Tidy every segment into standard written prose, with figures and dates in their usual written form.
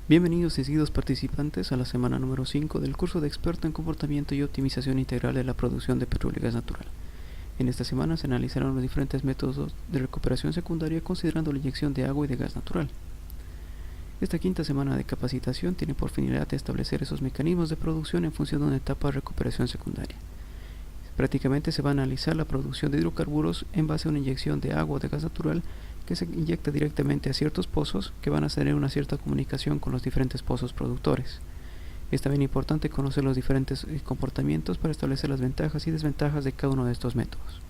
Bienvenidos y seguidos participantes a la semana número 5 del curso de experto en comportamiento y optimización integral de la producción de petróleo y gas natural. En esta semana se analizarán los diferentes métodos de recuperación secundaria considerando la inyección de agua y de gas natural. Esta quinta semana de capacitación tiene por finalidad establecer esos mecanismos de producción en función de una etapa de recuperación secundaria. Prácticamente se va a analizar la producción de hidrocarburos en base a una inyección de agua o de gas natural que se inyecta directamente a ciertos pozos que van a tener una cierta comunicación con los diferentes pozos productores. Es también importante conocer los diferentes comportamientos para establecer las ventajas y desventajas de cada uno de estos métodos.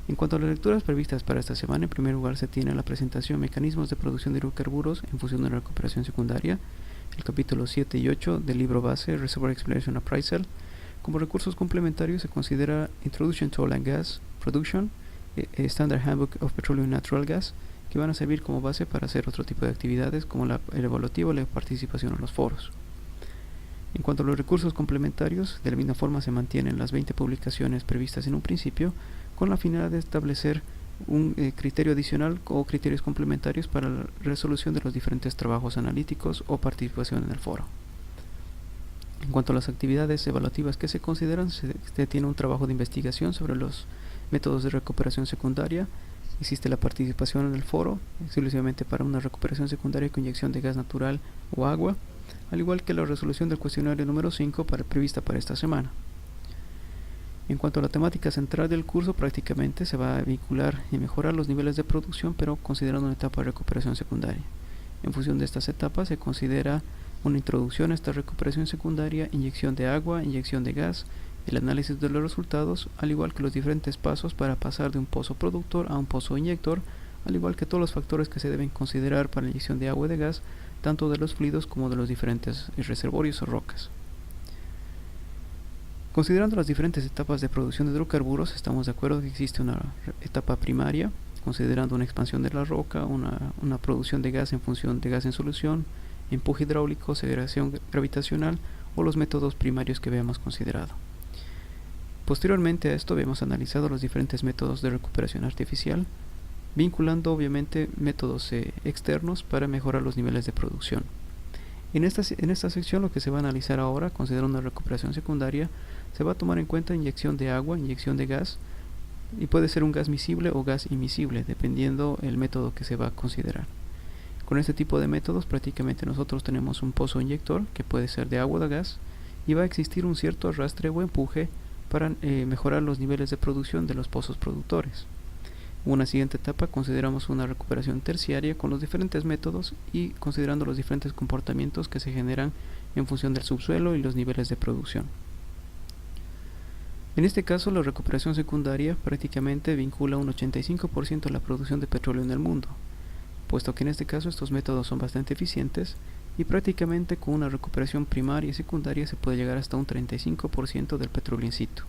En cuanto a las lecturas previstas para esta semana, en primer lugar se tiene la presentación Mecanismos de producción de hidrocarburos en función de la recuperación secundaria, el capítulo 7 y 8 del libro base Reservoir Exploration Appraisal. Como recursos complementarios se considera Introduction to Oil and Gas Production, Standard Handbook of Petroleum and Natural Gas, que van a servir como base para hacer otro tipo de actividades como el evaluativo o la participación en los foros. En cuanto a los recursos complementarios, de la misma forma se mantienen las 20 publicaciones previstas en un principio, con la finalidad de establecer un criterio adicional o criterios complementarios para la resolución de los diferentes trabajos analíticos o participación en el foro. En cuanto a las actividades evaluativas que se consideran, se tiene un trabajo de investigación sobre los métodos de recuperación secundaria. Existe la participación en el foro, exclusivamente para una recuperación secundaria con inyección de gas natural o agua, al igual que la resolución del cuestionario número 5 prevista para esta semana. En cuanto a la temática central del curso, prácticamente se va a vincular y mejorar los niveles de producción, pero considerando una etapa de recuperación secundaria. En función de estas etapas se considera una introducción a esta recuperación secundaria, inyección de agua, inyección de gas, el análisis de los resultados, al igual que los diferentes pasos para pasar de un pozo productor a un pozo inyector, al igual que todos los factores que se deben considerar para la inyección de agua y de gas, tanto de los fluidos como de los diferentes reservorios o rocas. Considerando las diferentes etapas de producción de hidrocarburos, estamos de acuerdo que existe una etapa primaria, considerando una expansión de la roca, una producción de gas en función de gas en solución, empuje hidráulico, segregación gravitacional o los métodos primarios que habíamos considerado. Posteriormente a esto habíamos analizado los diferentes métodos de recuperación artificial, vinculando obviamente métodos externos para mejorar los niveles de producción. En esta sección lo que se va a analizar ahora, considerando una recuperación secundaria, se va a tomar en cuenta inyección de agua, inyección de gas, y puede ser un gas miscible o gas inmiscible, dependiendo el método que se va a considerar. Con este tipo de métodos prácticamente nosotros tenemos un pozo inyector que puede ser de agua o de gas y va a existir un cierto arrastre o empuje para mejorar los niveles de producción de los pozos productores. En una siguiente etapa consideramos una recuperación terciaria con los diferentes métodos y considerando los diferentes comportamientos que se generan en función del subsuelo y los niveles de producción. En este caso la recuperación secundaria prácticamente vincula un 85% de la producción de petróleo en el mundo, puesto que en este caso estos métodos son bastante eficientes y prácticamente con una recuperación primaria y secundaria se puede llegar hasta un 35% del petróleo in situ.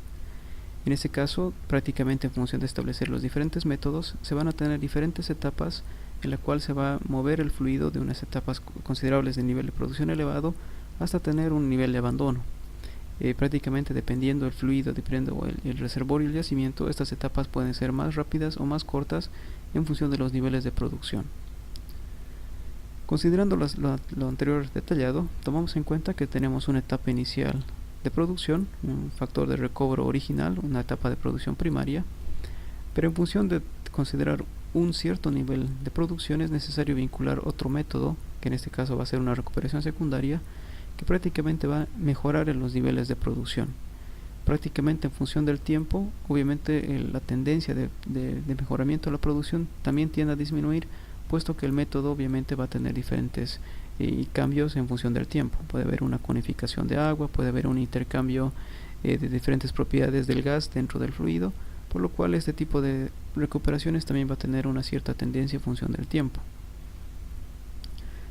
En este caso, prácticamente en función de establecer los diferentes métodos, se van a tener diferentes etapas en la cual se va a mover el fluido de unas etapas considerables de nivel de producción elevado hasta tener un nivel de abandono. Prácticamente dependiendo del fluido, dependiendo el reservorio y el yacimiento, estas etapas pueden ser más rápidas o más cortas en función de los niveles de producción. Considerando lo anterior detallado, tomamos en cuenta que tenemos una etapa inicial de producción, un factor de recobro original, una etapa de producción primaria, pero en función de considerar un cierto nivel de producción es necesario vincular otro método, que en este caso va a ser una recuperación secundaria, que prácticamente va a mejorar en los niveles de producción. Prácticamente en función del tiempo, obviamente la tendencia de mejoramiento de la producción también tiende a disminuir, puesto que el método obviamente va a tener diferentes cambios en función del tiempo. Puede haber una conificación de agua, puede haber un intercambio de diferentes propiedades del gas dentro del fluido, por lo cual este tipo de recuperaciones también va a tener una cierta tendencia en función del tiempo.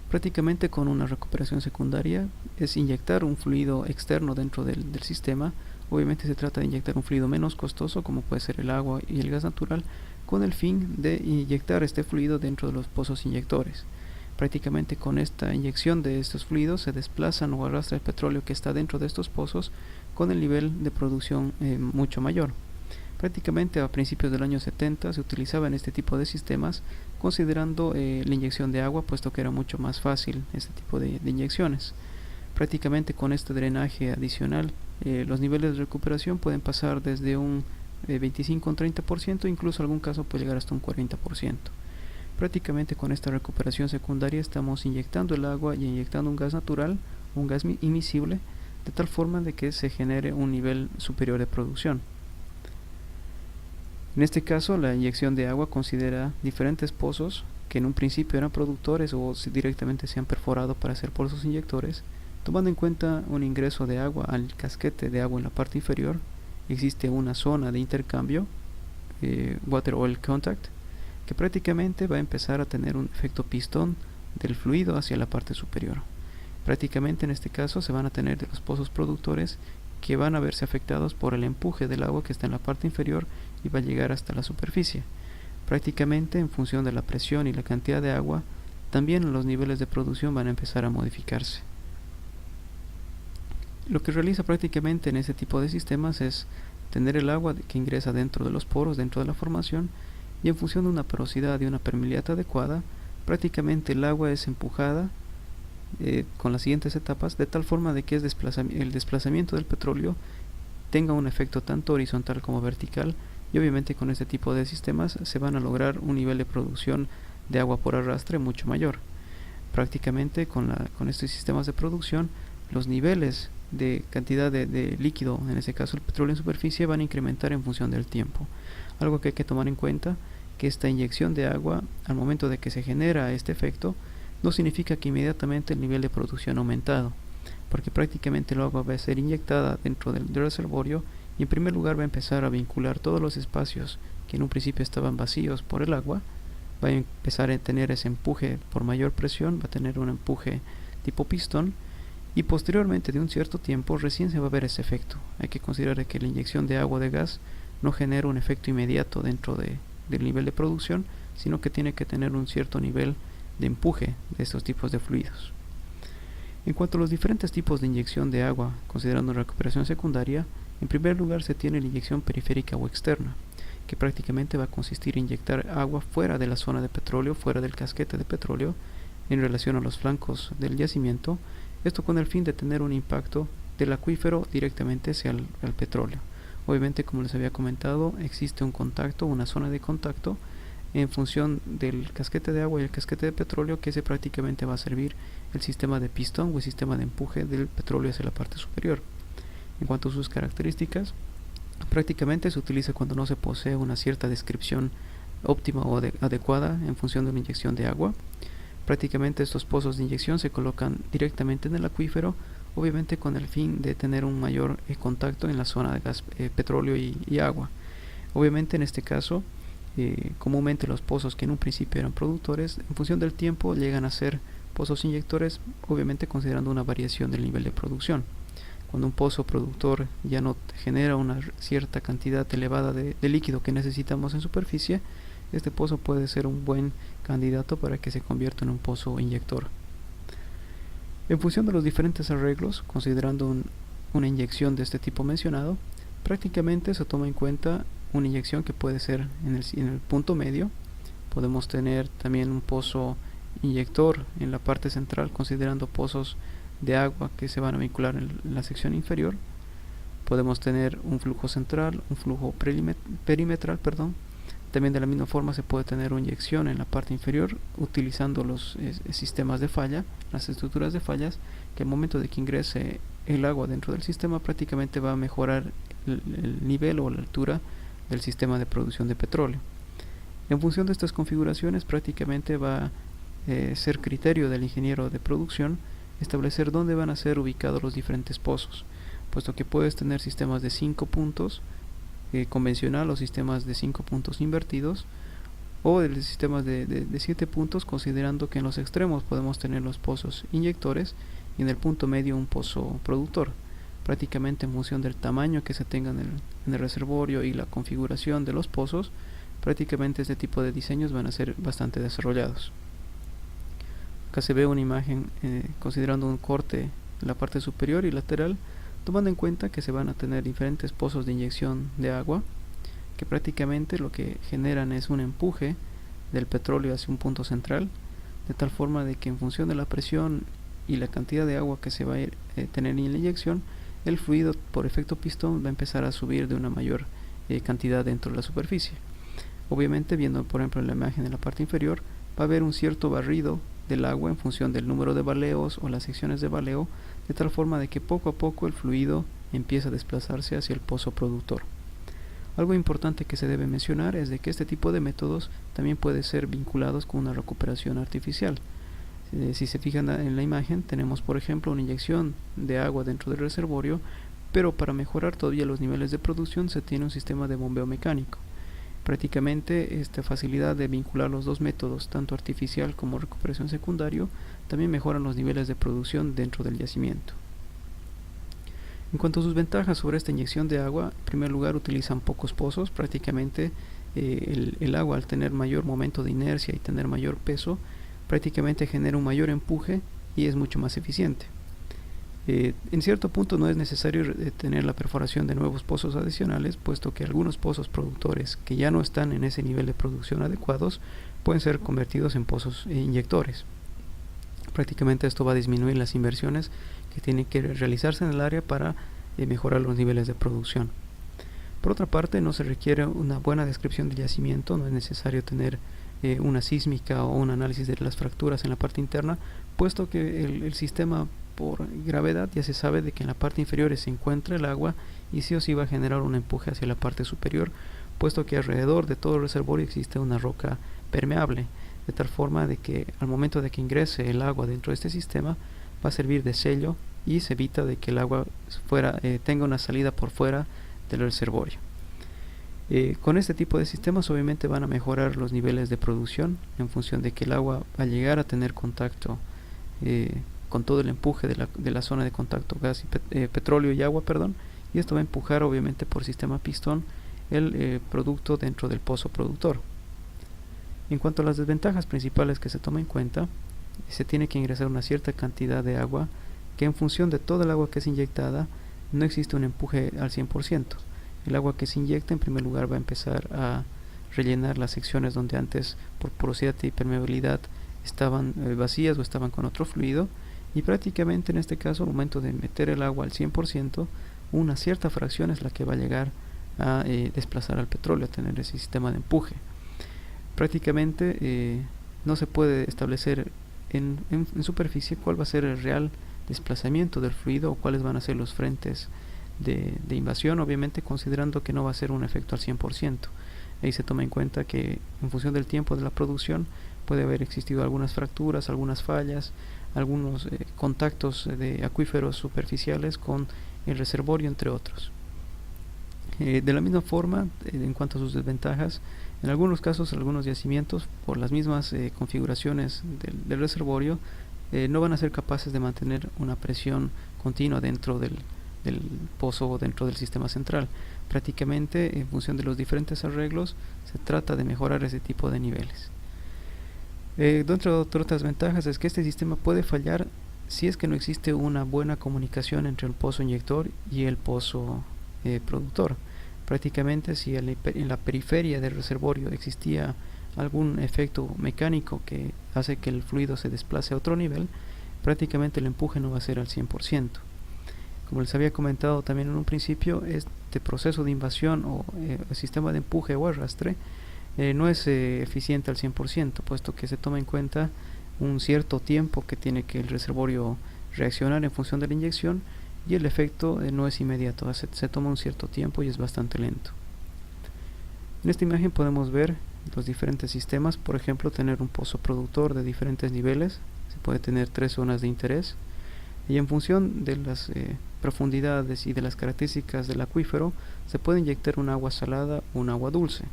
Prácticamente con una recuperación secundaria es inyectar un fluido externo dentro del sistema. Obviamente se trata de inyectar un fluido menos costoso como puede ser el agua y el gas natural, con el fin de inyectar este fluido dentro de los pozos inyectores. Prácticamente con esta inyección de estos fluidos se desplazan o arrastra el petróleo que está dentro de estos pozos con el nivel de producción mucho mayor. Prácticamente a principios del año 70 se utilizaban este tipo de sistemas considerando la inyección de agua, puesto que era mucho más fácil este tipo de inyecciones. Prácticamente con este drenaje adicional los niveles de recuperación pueden pasar desde un 25 a un 30%, incluso en algún caso puede llegar hasta un 40%. Prácticamente con esta recuperación secundaria estamos inyectando el agua y inyectando un gas natural, un gas imisible, de tal forma de que se genere un nivel superior de producción. En este caso, la inyección de agua considera diferentes pozos que en un principio eran productores o si directamente se han perforado para hacer pozos inyectores, tomando en cuenta un ingreso de agua al casquete de agua en la parte inferior. Existe una zona de intercambio, water oil contact, que prácticamente va a empezar a tener un efecto pistón del fluido hacia la parte superior. Prácticamente en este caso se van a tener de los pozos productores que van a verse afectados por el empuje del agua que está en la parte inferior y va a llegar hasta la superficie. Prácticamente en función de la presión y la cantidad de agua, también los niveles de producción van a empezar a modificarse. Lo que realiza prácticamente en este tipo de sistemas es tener el agua que ingresa dentro de los poros, dentro de la formación, y en función de una porosidad y una permeabilidad adecuada, prácticamente el agua es empujada con las siguientes etapas, de tal forma de que el desplazamiento del petróleo tenga un efecto tanto horizontal como vertical, y obviamente con este tipo de sistemas se van a lograr un nivel de producción de agua por arrastre mucho mayor. Prácticamente con estos sistemas de producción, los niveles de cantidad de líquido, en este caso el petróleo en superficie, van a incrementar en función del tiempo. Algo que hay que tomar en cuenta, que esta inyección de agua, al momento de que se genera este efecto, no significa que inmediatamente el nivel de producción ha aumentado, porque prácticamente el agua va a ser inyectada dentro del reservorio y en primer lugar va a empezar a vincular todos los espacios que en un principio estaban vacíos por el agua, va a empezar a tener ese empuje por mayor presión, va a tener un empuje tipo pistón, y posteriormente de un cierto tiempo recién se va a ver ese efecto. Hay que considerar que la inyección de agua o de gas no genera un efecto inmediato dentro del nivel de producción, sino que tiene que tener un cierto nivel de empuje de estos tipos de fluidos. En cuanto a los diferentes tipos de inyección de agua, considerando recuperación secundaria, en primer lugar se tiene la inyección periférica o externa, que prácticamente va a consistir en inyectar agua fuera de la zona de petróleo, fuera del casquete de petróleo, en relación a los flancos del yacimiento, esto con el fin de tener un impacto del acuífero directamente hacia el petróleo. Obviamente, como les había comentado, existe un contacto, una zona de contacto en función del casquete de agua y el casquete de petróleo, que ese prácticamente va a servir el sistema de pistón o el sistema de empuje del petróleo hacia la parte superior. En cuanto a sus características, prácticamente se utiliza cuando no se posee una cierta descripción óptima o adecuada en función de una inyección de agua. Prácticamente estos pozos de inyección se colocan directamente en el acuífero, obviamente con el fin de tener un mayor contacto en la zona de gas, petróleo y agua. Obviamente en este caso, comúnmente los pozos que en un principio eran productores, en función del tiempo llegan a ser pozos inyectores, obviamente considerando una variación del nivel de producción. Cuando un pozo productor ya no genera una cierta cantidad elevada de líquido que necesitamos en superficie, este pozo puede ser un buen candidato para que se convierta en un pozo inyector. En función de los diferentes arreglos, considerando una inyección de este tipo mencionado, prácticamente se toma en cuenta una inyección que puede ser en el punto medio. Podemos tener también un pozo inyector en la parte central, considerando pozos de agua que se van a vincular en la sección inferior. Podemos tener un flujo central, un flujo perimetral, También de la misma forma se puede tener una inyección en la parte inferior utilizando los sistemas de falla, las estructuras de fallas, que al momento de que ingrese el agua dentro del sistema prácticamente va a mejorar el nivel o la altura del sistema de producción de petróleo. En función de estas configuraciones prácticamente va a ser criterio del ingeniero de producción establecer dónde van a ser ubicados los diferentes pozos, puesto que puedes tener sistemas de 5 puntos convencional o sistemas de 5 puntos invertidos, o de sistemas de 7 puntos, considerando que en los extremos podemos tener los pozos inyectores y en el punto medio un pozo productor. Prácticamente en función del tamaño que se tenga en el reservorio y la configuración de los pozos, prácticamente este tipo de diseños van a ser bastante desarrollados. Acá se ve una imagen considerando un corte en la parte superior y lateral, tomando en cuenta que se van a tener diferentes pozos de inyección de agua que prácticamente lo que generan es un empuje del petróleo hacia un punto central, de tal forma de que en función de la presión y la cantidad de agua que se va a tener en la inyección, el fluido por efecto pistón va a empezar a subir de una mayor cantidad dentro de la superficie. Obviamente, viendo por ejemplo en la imagen en la parte inferior, va a haber un cierto barrido del agua en función del número de baleos o las secciones de baleo, de tal forma de que poco a poco el fluido empieza a desplazarse hacia el pozo productor. Algo importante que se debe mencionar es de que este tipo de métodos también pueden ser vinculados con una recuperación artificial. Si se fijan en la imagen, tenemos por ejemplo una inyección de agua dentro del reservorio, pero para mejorar todavía los niveles de producción se tiene un sistema de bombeo mecánico. Prácticamente esta facilidad de vincular los dos métodos, tanto artificial como recuperación secundario, también mejoran los niveles de producción dentro del yacimiento. En cuanto a sus ventajas sobre esta inyección de agua, en primer lugar utilizan pocos pozos, prácticamente el agua al tener mayor momento de inercia y tener mayor peso, prácticamente genera un mayor empuje y es mucho más eficiente. En cierto punto no es necesario tener la perforación de nuevos pozos adicionales, puesto que algunos pozos productores que ya no están en ese nivel de producción adecuados pueden ser convertidos en pozos inyectores. Prácticamente esto va a disminuir las inversiones que tienen que realizarse en el área para mejorar los niveles de producción. Por otra parte, no se requiere una buena descripción del yacimiento, no es necesario tener una sísmica o un análisis de las fracturas en la parte interna, puesto que el sistema por gravedad ya se sabe de que en la parte inferior se encuentra el agua y sí o sí va a generar un empuje hacia la parte superior, puesto que alrededor de todo el reservorio existe una roca permeable, de tal forma de que al momento de que ingrese el agua dentro de este sistema va a servir de sello y se evita de que el agua tenga una salida por fuera del reservorio. Con este tipo de sistemas obviamente van a mejorar los niveles de producción en función de que el agua va a llegar a tener contacto con todo el empuje de la zona de contacto petróleo y agua, y esto va a empujar obviamente por sistema pistón el producto dentro del pozo productor. En cuanto a las desventajas principales que se toma en cuenta, se tiene que ingresar una cierta cantidad de agua que en función de toda el agua que es inyectada no existe un empuje al 100%. El agua que se inyecta en primer lugar va a empezar a rellenar las secciones donde antes por porosidad y permeabilidad estaban vacías o estaban con otro fluido, y prácticamente en este caso al momento de meter el agua al 100%, una cierta fracción es la que va a llegar a desplazar al petróleo, a tener ese sistema de empuje. Prácticamente no se puede establecer en superficie cuál va a ser el real desplazamiento del fluido o cuáles van a ser los frentes de invasión, obviamente considerando que no va a ser un efecto al 100%. Ahí se toma en cuenta que en función del tiempo de la producción puede haber existido algunas fracturas, algunas fallas, algunos contactos de acuíferos superficiales con el reservorio, entre otros. De la misma forma, en cuanto a sus desventajas, en algunos casos, algunos yacimientos, por las mismas configuraciones del reservorio, no van a ser capaces de mantener una presión continua dentro del pozo o dentro del sistema central. Prácticamente, en función de los diferentes arreglos, se trata de mejorar ese tipo de niveles. Dentro de otras ventajas es que este sistema puede fallar si es que no existe una buena comunicación entre el pozo inyector y el pozo productor. Prácticamente, si en la periferia del reservorio existía algún efecto mecánico que hace que el fluido se desplace a otro nivel, prácticamente el empuje no va a ser al 100%. Como les había comentado también en un principio, este proceso de invasión o el sistema de empuje o arrastre no es eficiente al 100%, puesto que se toma en cuenta un cierto tiempo que tiene que el reservorio reaccionar en función de la inyección, y el efecto no es inmediato, se toma un cierto tiempo y es bastante lento. En esta imagen podemos ver los diferentes sistemas, por ejemplo tener un pozo productor de diferentes niveles, se puede tener 3 zonas de interés, y en función de las profundidades y de las características del acuífero se puede inyectar un agua salada o un agua dulce.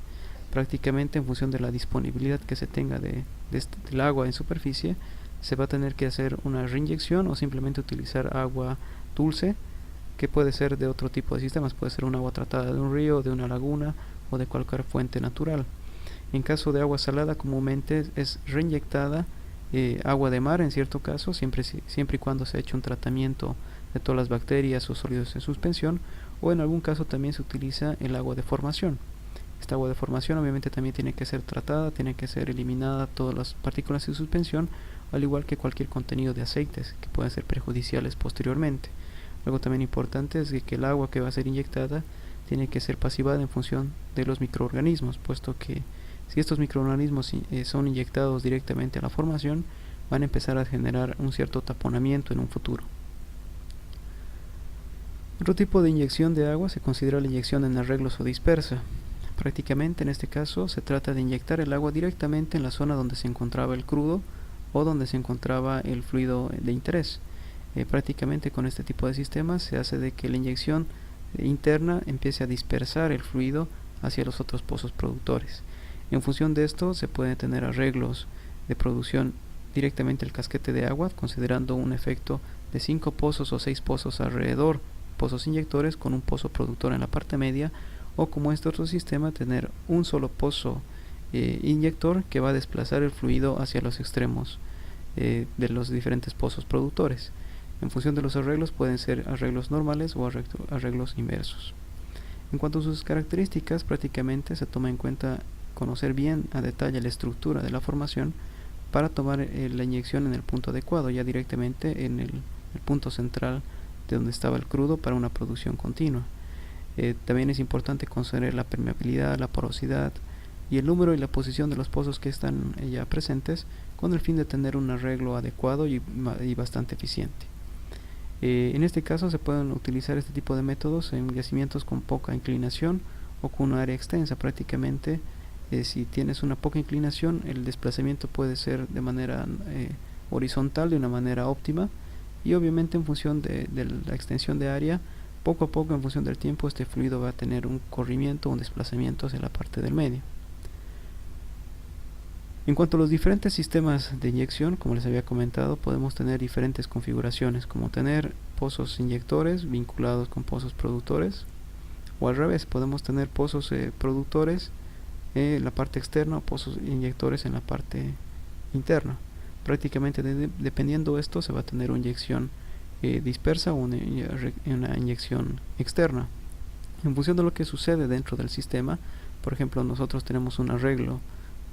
Prácticamente en función de la disponibilidad que se tenga del agua en superficie, se va a tener que hacer una reinyección o simplemente utilizar agua dulce, que puede ser de otro tipo de sistemas, puede ser un agua tratada de un río, de una laguna o de cualquier fuente natural. En caso de agua salada, comúnmente es reinyectada agua de mar en cierto caso, siempre y cuando se ha hecho un tratamiento de todas las bacterias o sólidos en suspensión, o en algún caso también se utiliza el agua de formación. Esta agua de formación obviamente también tiene que ser tratada, tiene que ser eliminada todas las partículas de suspensión, al igual que cualquier contenido de aceites que puedan ser perjudiciales posteriormente. Algo también importante es que el agua que va a ser inyectada tiene que ser pasivada en función de los microorganismos, puesto que si estos microorganismos son inyectados directamente a la formación, van a empezar a generar un cierto taponamiento en un futuro. Otro tipo de inyección de agua se considera la inyección en arreglos o dispersa. Prácticamente en este caso se trata de inyectar el agua directamente en la zona donde se encontraba el crudo o donde se encontraba el fluido de interés. Prácticamente con este tipo de sistemas se hace de que la inyección interna empiece a dispersar el fluido hacia los otros pozos productores. En función de esto se pueden tener arreglos de producción directamente al casquete de agua, considerando un efecto de 5 pozos o 6 pozos alrededor, pozos inyectores con un pozo productor en la parte media, o como este otro sistema tener un solo pozo inyector que va a desplazar el fluido hacia los extremos de los diferentes pozos productores. En función de los arreglos pueden ser arreglos normales o arreglos inversos. En cuanto a sus características, prácticamente se toma en cuenta conocer bien a detalle la estructura de la formación para tomar la inyección en el punto adecuado, ya directamente en el punto central de donde estaba el crudo para una producción continua. También es importante considerar la permeabilidad, la porosidad y el número y la posición de los pozos que están ya presentes, con el fin de tener un arreglo adecuado y bastante eficiente. En este caso se pueden utilizar este tipo de métodos en yacimientos con poca inclinación o con un área extensa. Prácticamente si tienes una poca inclinación, el desplazamiento puede ser de manera horizontal, de una manera óptima, y obviamente en función de la extensión de área, poco a poco en función del tiempo este fluido va a tener un corrimiento, un desplazamiento hacia la parte del medio. En cuanto a los diferentes sistemas de inyección, como les había comentado, podemos tener diferentes configuraciones, como tener pozos inyectores vinculados con pozos productores, o al revés, podemos tener pozos productores en la parte externa o pozos inyectores en la parte interna. Prácticamente dependiendo de esto se va a tener una inyección dispersa o una inyección externa. En función de lo que sucede dentro del sistema, por ejemplo, nosotros tenemos un arreglo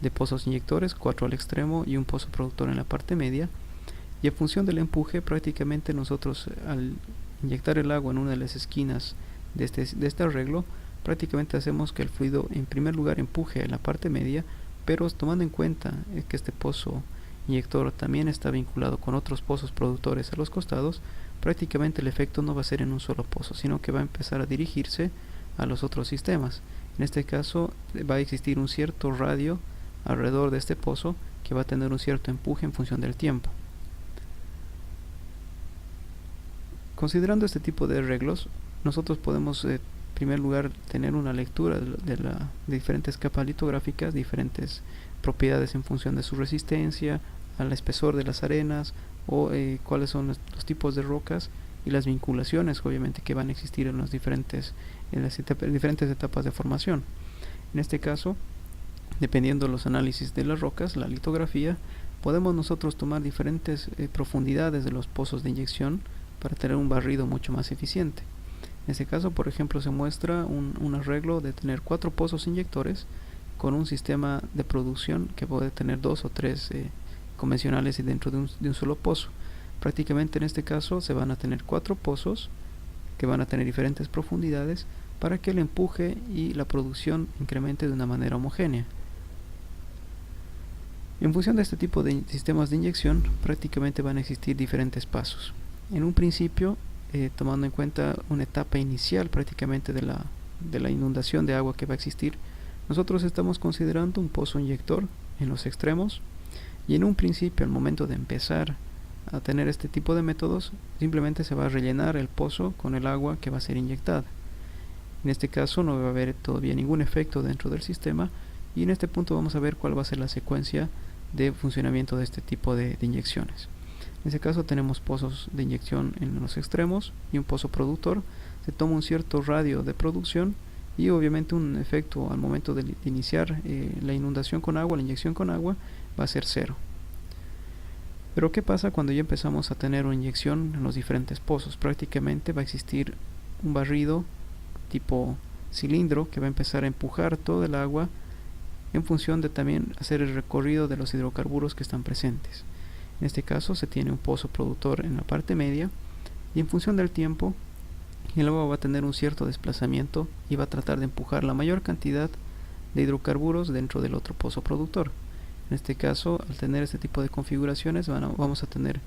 de pozos inyectores, 4 al extremo y un pozo productor en la parte media, y en función del empuje prácticamente nosotros al inyectar el agua en una de las esquinas de este arreglo, prácticamente hacemos que el fluido en primer lugar empuje en la parte media, pero tomando en cuenta que este pozo inyector también está vinculado con otros pozos productores a los costados, prácticamente el efecto no va a ser en un solo pozo, sino que va a empezar a dirigirse a los otros sistemas. En este caso va a existir un cierto radio alrededor de este pozo que va a tener un cierto empuje en función del tiempo. Considerando este tipo de arreglos, nosotros podemos en primer lugar tener una lectura de diferentes capas litográficas, diferentes propiedades en función de su resistencia, al espesor de las arenas o cuáles son los tipos de rocas y las vinculaciones obviamente que van a existir en las diferentes etapas de formación. En este caso, dependiendo de los análisis de las rocas, la litografía, podemos nosotros tomar diferentes profundidades de los pozos de inyección para tener un barrido mucho más eficiente. En este caso, por ejemplo, se muestra un arreglo de tener 4 pozos inyectores con un sistema de producción que puede tener 2 o 3 convencionales y dentro de un solo pozo. Prácticamente en este caso se van a tener 4 pozos que van a tener diferentes profundidades para que el empuje y la producción incremente de una manera homogénea. En función de este tipo de sistemas de inyección, prácticamente van a existir diferentes pasos. En un principio, tomando en cuenta una etapa inicial prácticamente de la inundación de agua que va a existir, nosotros estamos considerando un pozo inyector en los extremos, y en un principio, al momento de empezar a tener este tipo de métodos, simplemente se va a rellenar el pozo con el agua que va a ser inyectada. En este caso no va a haber todavía ningún efecto dentro del sistema, y en este punto vamos a ver cuál va a ser la secuencia de funcionamiento de este tipo de inyecciones. En este caso tenemos pozos de inyección en los extremos y un pozo productor. Se toma un cierto radio de producción y obviamente un efecto al momento de iniciar la inundación con agua, la inyección con agua, va a ser 0. Pero ¿qué pasa cuando ya empezamos a tener una inyección en los diferentes pozos? Prácticamente va a existir un barrido tipo cilindro que va a empezar a empujar todo el agua en función de también hacer el recorrido de los hidrocarburos que están presentes. En este caso se tiene un pozo productor en la parte media y en función del tiempo el agua va a tener un cierto desplazamiento y va a tratar de empujar la mayor cantidad de hidrocarburos dentro del otro pozo productor. En este caso, al tener este tipo de configuraciones vamos a tener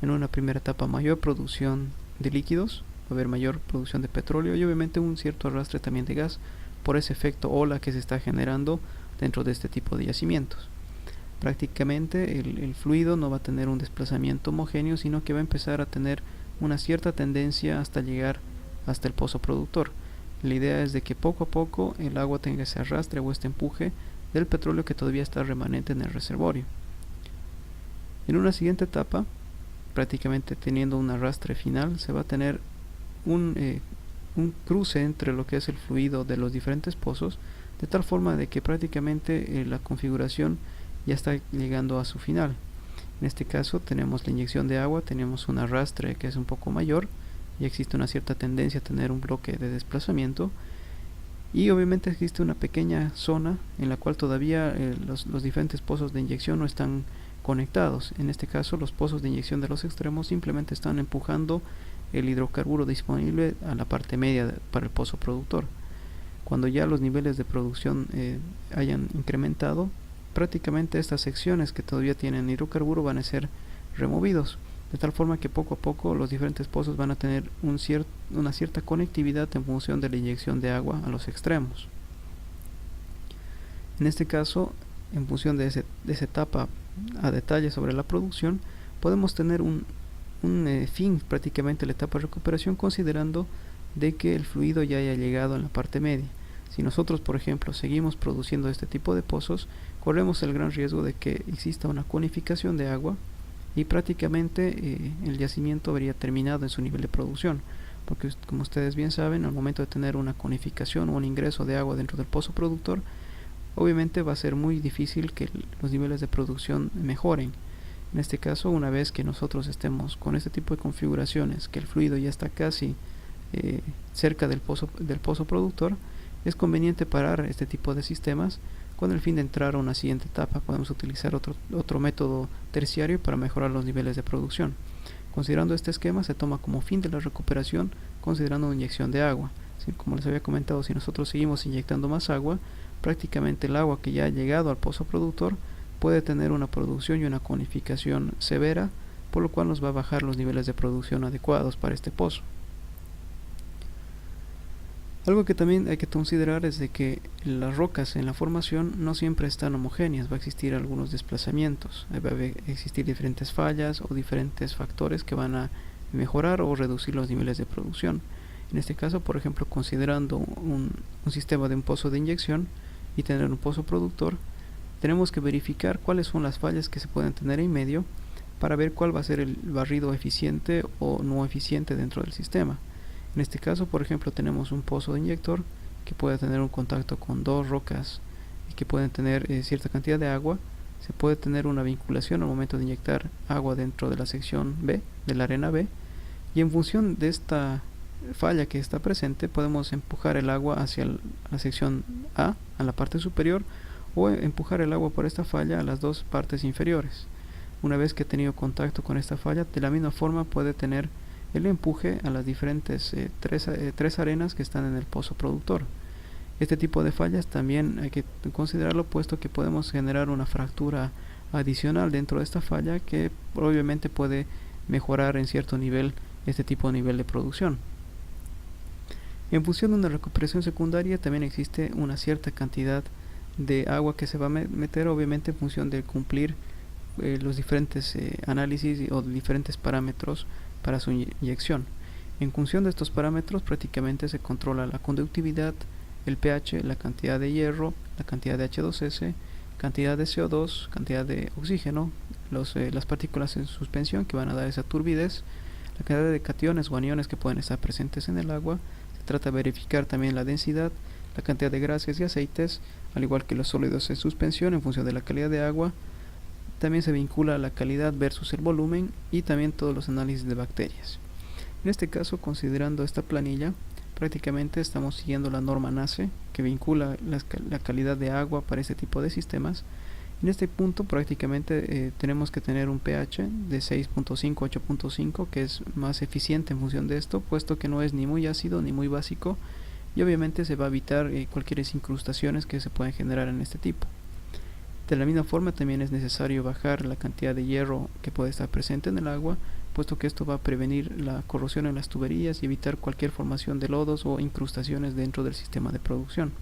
en una primera etapa mayor producción de líquidos, va a haber mayor producción de petróleo y obviamente un cierto arrastre también de gas por ese efecto ola que se está generando dentro de este tipo de yacimientos. Prácticamente el fluido no va a tener un desplazamiento homogéneo, sino que va a empezar a tener una cierta tendencia hasta llegar hasta el pozo productor. La idea es de que poco a poco el agua tenga ese arrastre o este empuje del petróleo que todavía está remanente en el reservorio. En una siguiente etapa, prácticamente teniendo un arrastre final, se va a tener un cruce entre lo que es el fluido de los diferentes pozos, de tal forma de que prácticamente la configuración ya está llegando a su final. En este caso tenemos la inyección de agua, tenemos un arrastre que es un poco mayor y existe una cierta tendencia a tener un bloque de desplazamiento, y obviamente existe una pequeña zona en la cual todavía los diferentes pozos de inyección no están conectados. En este caso los pozos de inyección de los extremos simplemente están empujando el hidrocarburo disponible a la parte media para el pozo productor. Cuando ya los niveles de producción hayan incrementado, prácticamente estas secciones que todavía tienen hidrocarburo van a ser removidos, de tal forma que poco a poco los diferentes pozos van a tener una cierta conectividad en función de la inyección de agua a los extremos. En este caso, en función de esa etapa a detalle sobre la producción, podemos tener un fin prácticamente la etapa de recuperación, considerando de que el fluido ya haya llegado en la parte media. Si nosotros, por ejemplo, seguimos produciendo este tipo de pozos, corremos el gran riesgo de que exista una conificación de agua y prácticamente el yacimiento habría terminado en su nivel de producción, porque como ustedes bien saben, al momento de tener una conificación o un ingreso de agua dentro del pozo productor, obviamente va a ser muy difícil que los niveles de producción mejoren. En este caso, una vez que nosotros estemos con este tipo de configuraciones, que el fluido ya está casi cerca del pozo productor, es conveniente parar este tipo de sistemas con el fin de entrar a una siguiente etapa. Podemos utilizar otro método terciario para mejorar los niveles de producción. Considerando este esquema, se toma como fin de la recuperación considerando una inyección de agua. ¿Sí? Como les había comentado, si nosotros seguimos inyectando más agua, prácticamente el agua que ya ha llegado al pozo productor puede tener una producción y una conificación severa, por lo cual nos va a bajar los niveles de producción adecuados para este pozo. Algo que también hay que considerar es de que las rocas en la formación no siempre están homogéneas, va a existir algunos desplazamientos, va a existir diferentes fallas o diferentes factores que van a mejorar o reducir los niveles de producción. En este caso, por ejemplo, considerando un sistema de un pozo de inyección y tener un pozo productor, tenemos que verificar cuáles son las fallas que se pueden tener en medio para ver cuál va a ser el barrido eficiente o no eficiente dentro del sistema. En este caso, por ejemplo, tenemos un pozo de inyector que puede tener un contacto con dos rocas y que pueden tener cierta cantidad de agua. Se puede tener una vinculación al momento de inyectar agua dentro de la sección B, de la arena B, y en función de esta falla que está presente, podemos empujar el agua hacia la sección A, a la parte superior, o empujar el agua por esta falla a las dos partes inferiores. Una vez que ha tenido contacto con esta falla, de la misma forma puede tener el empuje a las diferentes tres arenas que están en el pozo productor. Este tipo de fallas también hay que considerarlo, puesto que podemos generar una fractura adicional dentro de esta falla que obviamente puede mejorar en cierto nivel este tipo de nivel de producción. En función de una recuperación secundaria también existe una cierta cantidad de agua que se va a meter, obviamente en función de cumplir los diferentes análisis o diferentes parámetros para su inyección. En función de estos parámetros prácticamente se controla la conductividad, el pH, la cantidad de hierro, la cantidad de H2S, cantidad de CO2, cantidad de oxígeno, las partículas en suspensión que van a dar esa turbidez, la cantidad de cationes o aniones que pueden estar presentes en el agua. Se trata de verificar también la densidad, la cantidad de grasas y aceites, al igual que los sólidos en suspensión en función de la calidad de agua. También se vincula la calidad versus el volumen y también todos los análisis de bacterias. En este caso, considerando esta planilla, prácticamente estamos siguiendo la norma NACE, que vincula la calidad de agua para este tipo de sistemas. En este punto prácticamente tenemos que tener un pH de 6.5 a 8.5, que es más eficiente en función de esto, puesto que no es ni muy ácido ni muy básico, y obviamente se va a evitar cualquier incrustaciones que se pueden generar en este tipo. De la misma forma también es necesario bajar la cantidad de hierro que puede estar presente en el agua, puesto que esto va a prevenir la corrosión en las tuberías y evitar cualquier formación de lodos o incrustaciones dentro del sistema de producción.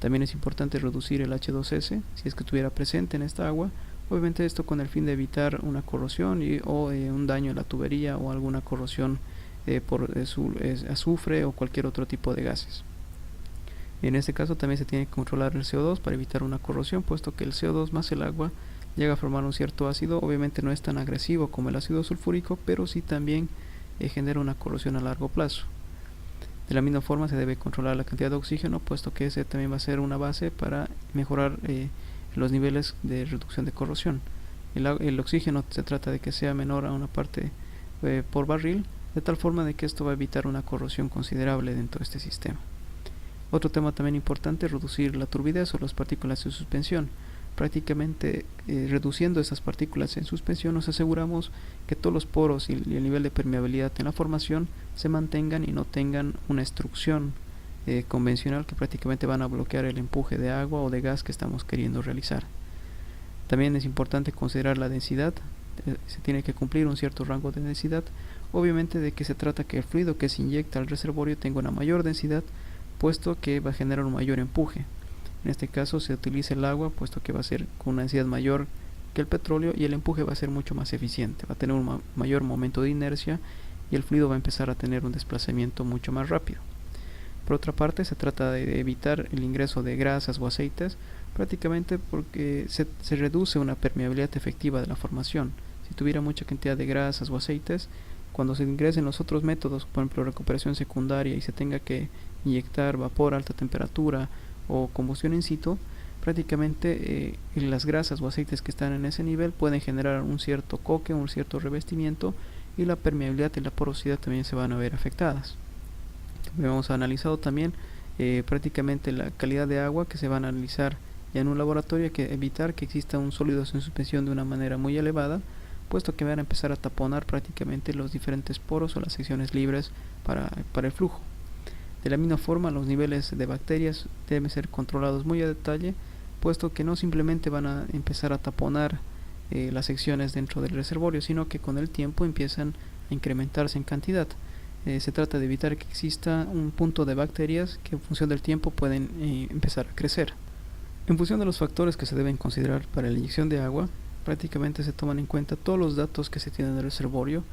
También es importante reducir el H2S si es que estuviera presente en esta agua, obviamente esto con el fin de evitar una corrosión o un daño en la tubería o alguna corrosión por azufre o cualquier otro tipo de gases. En este caso también se tiene que controlar el CO2 para evitar una corrosión, puesto que el CO2 más el agua llega a formar un cierto ácido. Obviamente no es tan agresivo como el ácido sulfúrico, pero sí también genera una corrosión a largo plazo. De la misma forma se debe controlar la cantidad de oxígeno, puesto que ese también va a ser una base para mejorar los niveles de reducción de corrosión. El oxígeno se trata de que sea menor a una parte por barril, de tal forma de que esto va a evitar una corrosión considerable dentro de este sistema. Otro tema también importante es reducir la turbidez o las partículas en suspensión. Prácticamente reduciendo esas partículas en suspensión nos aseguramos que todos los poros y el nivel de permeabilidad en la formación se mantengan y no tengan una obstrucción convencional que prácticamente van a bloquear el empuje de agua o de gas que estamos queriendo realizar. También es importante considerar la densidad. Se tiene que cumplir un cierto rango de densidad, obviamente de que se trata que el fluido que se inyecta al reservorio tenga una mayor densidad, puesto que va a generar un mayor empuje. En este caso se utiliza el agua, puesto que va a ser con una densidad mayor que el petróleo y el empuje va a ser mucho más eficiente, va a tener un mayor momento de inercia y el fluido va a empezar a tener un desplazamiento mucho más rápido. Por otra parte, se trata de evitar el ingreso de grasas o aceites, prácticamente porque se reduce una permeabilidad efectiva de la formación. Si tuviera mucha cantidad de grasas o aceites, cuando se ingresen los otros métodos, por ejemplo recuperación secundaria, y se tenga que inyectar vapor a alta temperatura o combustión in situ, prácticamente las grasas o aceites que están en ese nivel pueden generar un cierto coque, un cierto revestimiento, y la permeabilidad y la porosidad también se van a ver afectadas. Hemos analizado también prácticamente la calidad de agua que se va a analizar ya en un laboratorio. Hay que evitar que exista un sólido en suspensión de una manera muy elevada, puesto que van a empezar a taponar prácticamente los diferentes poros o las secciones libres para el flujo. De la misma forma, los niveles de bacterias deben ser controlados muy a detalle, puesto que no simplemente van a empezar a taponar las secciones dentro del reservorio, sino que con el tiempo empiezan a incrementarse en cantidad. Se trata de evitar que exista un punto de bacterias que en función del tiempo pueden empezar a crecer. En función de los factores que se deben considerar para la inyección de agua, prácticamente se toman en cuenta todos los datos que se tienen del reservorio,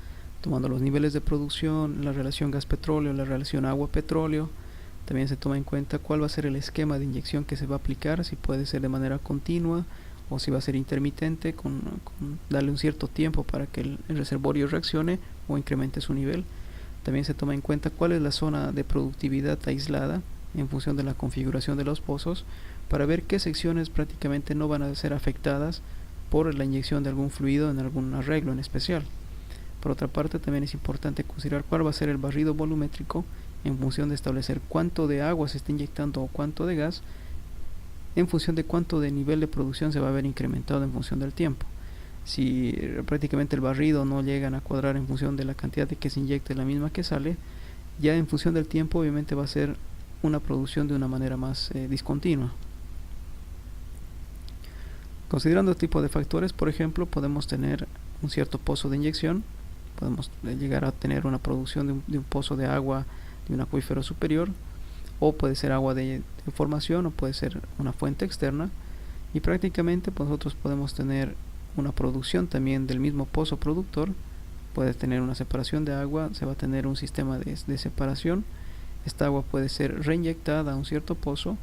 tomando los niveles de producción, la relación gas-petróleo, la relación agua-petróleo. También se toma en cuenta cuál va a ser el esquema de inyección que se va a aplicar, si puede ser de manera continua o si va a ser intermitente, con darle un cierto tiempo para que el reservorio reaccione o incremente su nivel. También se toma en cuenta cuál es la zona de productividad aislada en función de la configuración de los pozos, para ver qué secciones prácticamente no van a ser afectadas por la inyección de algún fluido en algún arreglo en especial. Por otra parte, también es importante considerar cuál va a ser el barrido volumétrico en función de establecer cuánto de agua se está inyectando o cuánto de gas, en función de cuánto de nivel de producción se va a ver incrementado en función del tiempo. Si prácticamente el barrido no llegan a cuadrar en función de la cantidad de que se inyecte la misma que sale, ya en función del tiempo obviamente va a ser una producción de una manera más discontinua. Considerando este tipo de factores, por ejemplo, podemos tener un cierto pozo de inyección, podemos llegar a tener una producción de un pozo de agua de un acuífero superior, o puede ser agua de formación, o puede ser una fuente externa, y prácticamente pues, nosotros podemos tener una producción también del mismo pozo productor. Puede tener una separación de agua, se va a tener un sistema de separación. Esta agua puede ser reinyectada a un cierto pozo,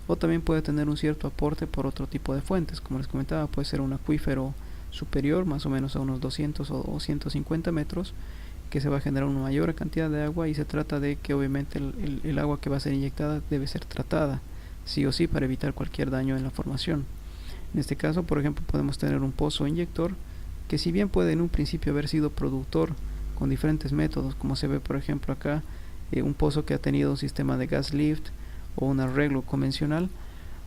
o también puede tener un cierto aporte por otro tipo de fuentes. Como les comentaba, puede ser un acuífero superior, más o menos a unos 200 o 150 metros, que se va a generar una mayor cantidad de agua, y se trata de que obviamente el agua que va a ser inyectada debe ser tratada sí o sí para evitar cualquier daño en la formación. En este caso, por ejemplo, podemos tener un pozo inyector que, si bien puede en un principio haber sido productor con diferentes métodos, como se ve por ejemplo acá un pozo que ha tenido un sistema de gas lift o un arreglo convencional,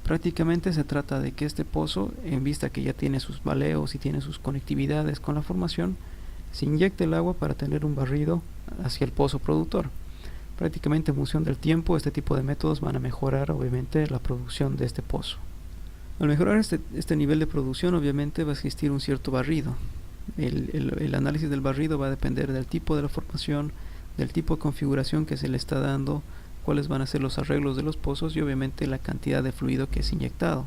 prácticamente se trata de que este pozo, en vista que ya tiene sus baleos y tiene sus conectividades con la formación, se inyecta el agua para tener un barrido hacia el pozo productor. Prácticamente en función del tiempo, este tipo de métodos van a mejorar obviamente la producción de este pozo. Al mejorar este nivel de producción, obviamente va a existir un cierto barrido. El análisis del barrido va a depender del tipo de la formación, del tipo de configuración que se le está dando, cuáles van a ser los arreglos de los pozos y obviamente la cantidad de fluido que es inyectado.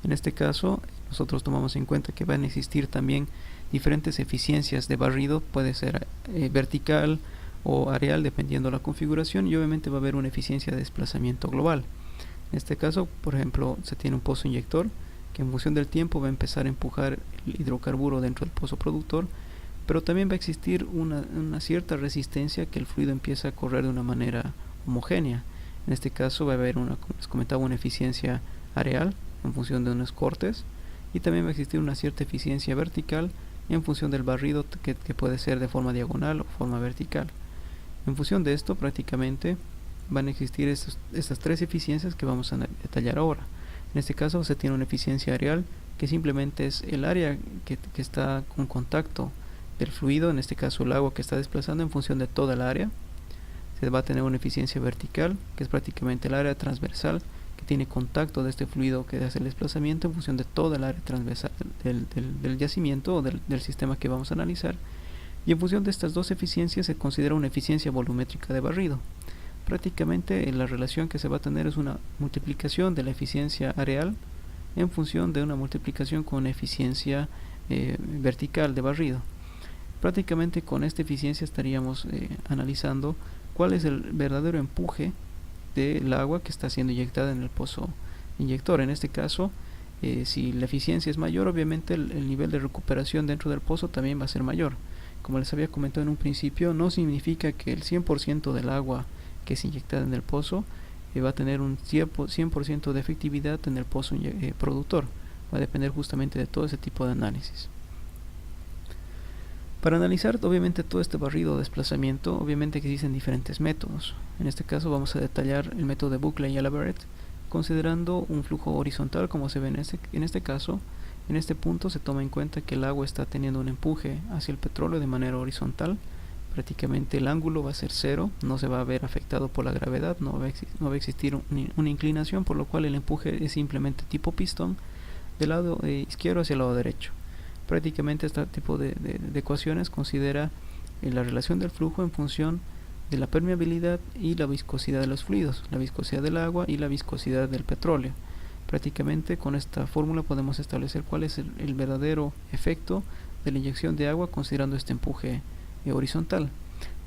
En este caso, nosotros tomamos en cuenta que van a existir también diferentes eficiencias de barrido, puede ser vertical o areal dependiendo de la configuración, y obviamente va a haber una eficiencia de desplazamiento global. En este caso, por ejemplo, se tiene un pozo inyector que en función del tiempo va a empezar a empujar el hidrocarburo dentro del pozo productor, pero también va a existir una cierta resistencia que el fluido empieza a correr de una manera homogénea. En este caso va a haber, como les comentaba, una eficiencia areal en función de unos cortes, y también va a existir una cierta eficiencia vertical en función del barrido que puede ser de forma diagonal o forma vertical. En función de esto, prácticamente van a existir estas tres eficiencias que vamos a detallar ahora. En este caso se tiene una eficiencia areal, que simplemente es el área que está con contacto del fluido, en este caso el agua que está desplazando en función de toda el área. Se va a tener una eficiencia vertical, que es prácticamente el área transversal que tiene contacto de este fluido que hace el desplazamiento en función de toda el área transversal del yacimiento o del sistema que vamos a analizar. Y en función de estas dos eficiencias se considera una eficiencia volumétrica de barrido. Prácticamente la relación que se va a tener es una multiplicación de la eficiencia areal en función de una multiplicación con eficiencia vertical de barrido. Prácticamente con esta eficiencia estaríamos analizando cuál es el verdadero empuje del agua que está siendo inyectada en el pozo inyector. En este caso, si la eficiencia es mayor, obviamente el nivel de recuperación dentro del pozo también va a ser mayor. Como les había comentado en un principio, no significa que el 100% del agua que es inyectada en el pozo va a tener un 100% de efectividad en el pozo productor. Va a depender justamente de todo ese tipo de análisis. Para analizar obviamente todo este barrido o desplazamiento, obviamente existen diferentes métodos. En este caso vamos a detallar el método de Buckley y Alaverett, considerando un flujo horizontal como se ve en este caso. En este punto se toma en cuenta que el agua está teniendo un empuje hacia el petróleo de manera horizontal. Prácticamente el ángulo va a ser cero, no se va a ver afectado por la gravedad, no va a existir una inclinación, por lo cual el empuje es simplemente tipo pistón del lado izquierdo hacia el lado derecho. Prácticamente este tipo de ecuaciones considera la relación del flujo en función de la permeabilidad y la viscosidad de los fluidos, la viscosidad del agua y la viscosidad del petróleo. Prácticamente con esta fórmula podemos establecer cuál es el verdadero efecto de la inyección de agua considerando este empuje horizontal.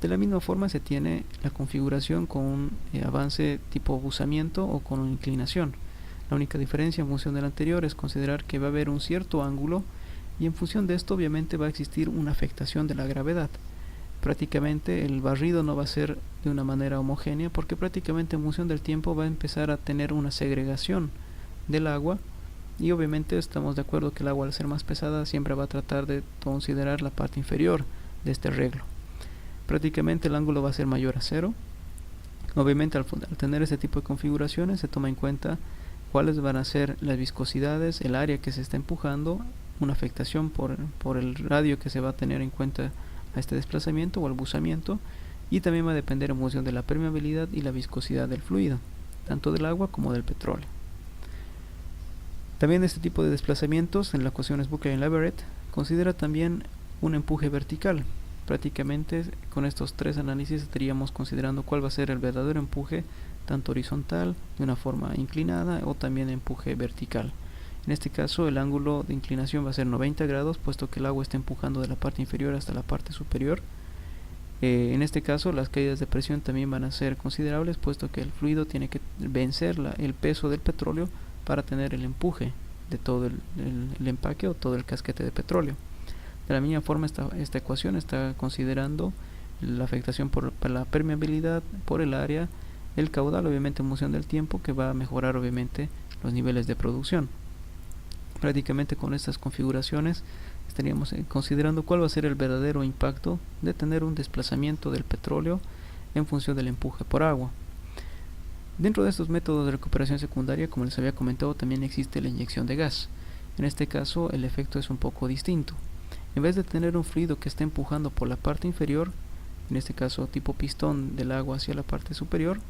De la misma forma se tiene la configuración con un avance tipo buzamiento o con una inclinación. La única diferencia en función del anterior es considerar que va a haber un cierto ángulo, y en función de esto obviamente va a existir una afectación de la gravedad. Prácticamente el barrido no va a ser de una manera homogénea, porque prácticamente en función del tiempo va a empezar a tener una segregación del agua, y obviamente estamos de acuerdo que el agua, al ser más pesada, siempre va a tratar de considerar la parte inferior de este arreglo. Prácticamente el ángulo va a ser mayor a cero. Obviamente al tener este tipo de configuraciones se toma en cuenta cuáles van a ser las viscosidades, el área que se está empujando, una afectación por el radio que se va a tener en cuenta a este desplazamiento o al buzamiento, y también va a depender en función de la permeabilidad y la viscosidad del fluido, tanto del agua como del petróleo. También este tipo de desplazamientos en las ecuaciones Buckley y Alaverett considera también un empuje vertical. Prácticamente con estos tres análisis estaríamos considerando cuál va a ser el verdadero empuje, tanto horizontal, de una forma inclinada, o también empuje vertical. En este caso el ángulo de inclinación va a ser 90 grados, puesto que el agua está empujando de la parte inferior hasta la parte superior. En este caso las caídas de presión también van a ser considerables, puesto que el fluido tiene que vencer el peso del petróleo para tener el empuje de todo el empaque o todo el casquete de petróleo. De la misma forma esta ecuación está considerando la afectación por la permeabilidad, por el área, el caudal obviamente en función del tiempo, que va a mejorar obviamente los niveles de producción. Prácticamente con estas configuraciones estaríamos considerando cuál va a ser el verdadero impacto de tener un desplazamiento del petróleo en función del empuje por agua. Dentro de estos métodos de recuperación secundaria, como les había comentado, también existe la inyección de gas. En este caso el efecto es un poco distinto. En vez de tener un fluido que esté empujando por la parte inferior, en este caso tipo pistón del agua hacia la parte superior,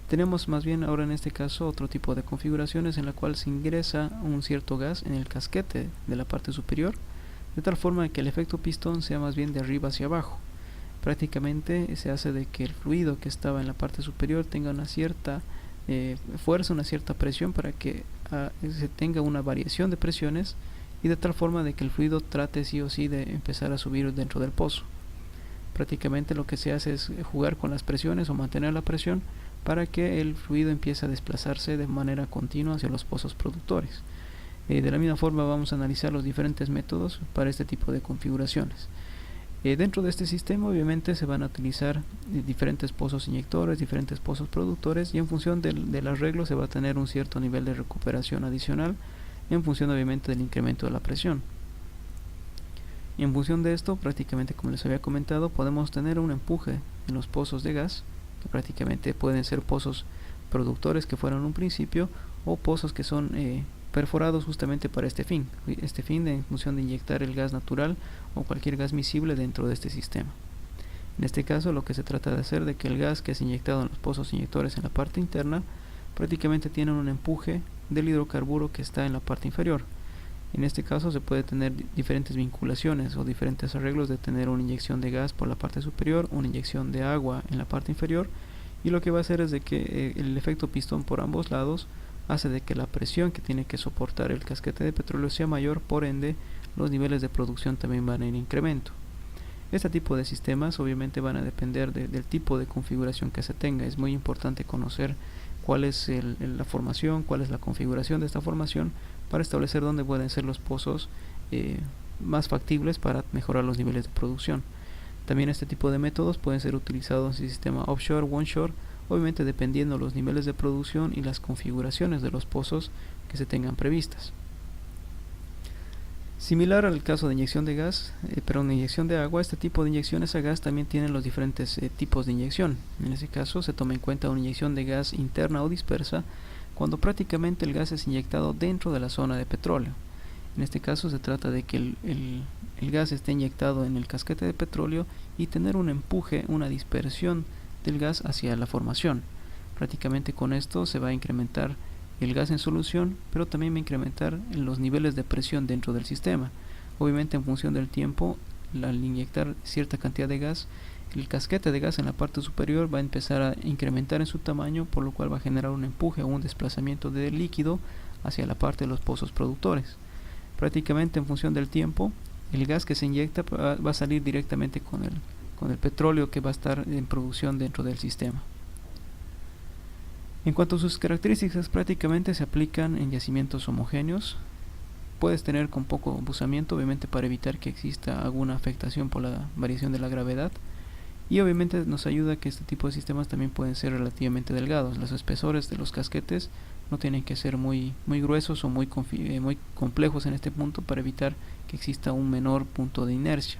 tenemos más bien ahora en este caso otro tipo de configuraciones en la cual se ingresa un cierto gas en el casquete de la parte superior, de tal forma que el efecto pistón sea más bien de arriba hacia abajo. Prácticamente se hace de que el fluido que estaba en la parte superior tenga una cierta fuerza, una cierta presión para que se tenga una variación de presiones, y de tal forma de que el fluido trate sí o sí de empezar a subir dentro del pozo. Prácticamente lo que se hace es jugar con las presiones o mantener la presión para que el fluido empiece a desplazarse de manera continua hacia los pozos productores. De la misma forma vamos a analizar los diferentes métodos para este tipo de configuraciones. Dentro de este sistema obviamente se van a utilizar diferentes pozos inyectores, diferentes pozos productores, y en función del arreglo se va a tener un cierto nivel de recuperación adicional en función obviamente del incremento de la presión. Y en función de esto, prácticamente como les había comentado, podemos tener un empuje en los pozos de gas, que prácticamente pueden ser pozos productores que fueron un principio, o pozos que son perforados justamente para este fin en función de inyectar el gas natural o cualquier gas miscible dentro de este sistema. En este caso lo que se trata de hacer de que el gas que es inyectado en los pozos inyectores en la parte interna prácticamente tiene un empuje del hidrocarburo que está en la parte inferior. En este caso se puede tener diferentes vinculaciones o diferentes arreglos de tener una inyección de gas por la parte superior, una inyección de agua en la parte inferior, y lo que va a hacer es de que el efecto pistón por ambos lados hace de que la presión que tiene que soportar el casquete de petróleo sea mayor, por ende los niveles de producción también van en incremento. Este tipo de sistemas obviamente van a depender del tipo de configuración que se tenga. Es muy importante conocer cuál es la formación, cuál es la configuración de esta formación, para establecer dónde pueden ser los pozos más factibles para mejorar los niveles de producción. También este tipo de métodos pueden ser utilizados en el sistema offshore o onshore, obviamente dependiendo los niveles de producción y las configuraciones de los pozos que se tengan previstas. Similar al caso de inyección de gas, pero en inyección de agua, este tipo de inyecciones a gas también tienen los diferentes tipos de inyección. En este caso se toma en cuenta una inyección de gas interna o dispersa, cuando prácticamente el gas es inyectado dentro de la zona de petróleo. En este caso se trata de que el gas esté inyectado en el casquete de petróleo y tener un empuje, una dispersión del gas hacia la formación. Prácticamente con esto se va a incrementar el gas en solución, pero también va a incrementar los niveles de presión dentro del sistema. Obviamente en función del tiempo, al inyectar cierta cantidad de gas, el casquete de gas en la parte superior va a empezar a incrementar en su tamaño, por lo cual va a generar un empuje o un desplazamiento de líquido hacia la parte de los pozos productores. Prácticamente en función del tiempo, el gas que se inyecta va a salir directamente con el petróleo que va a estar en producción dentro del sistema. En cuanto a sus características, prácticamente se aplican en yacimientos homogéneos. Puedes tener con poco embuzamiento, obviamente para evitar que exista alguna afectación por la variación de la gravedad, y obviamente nos ayuda que este tipo de sistemas también pueden ser relativamente delgados. Los espesores de los casquetes no tienen que ser muy gruesos o muy complejos en este punto para evitar que exista un menor punto de inercia.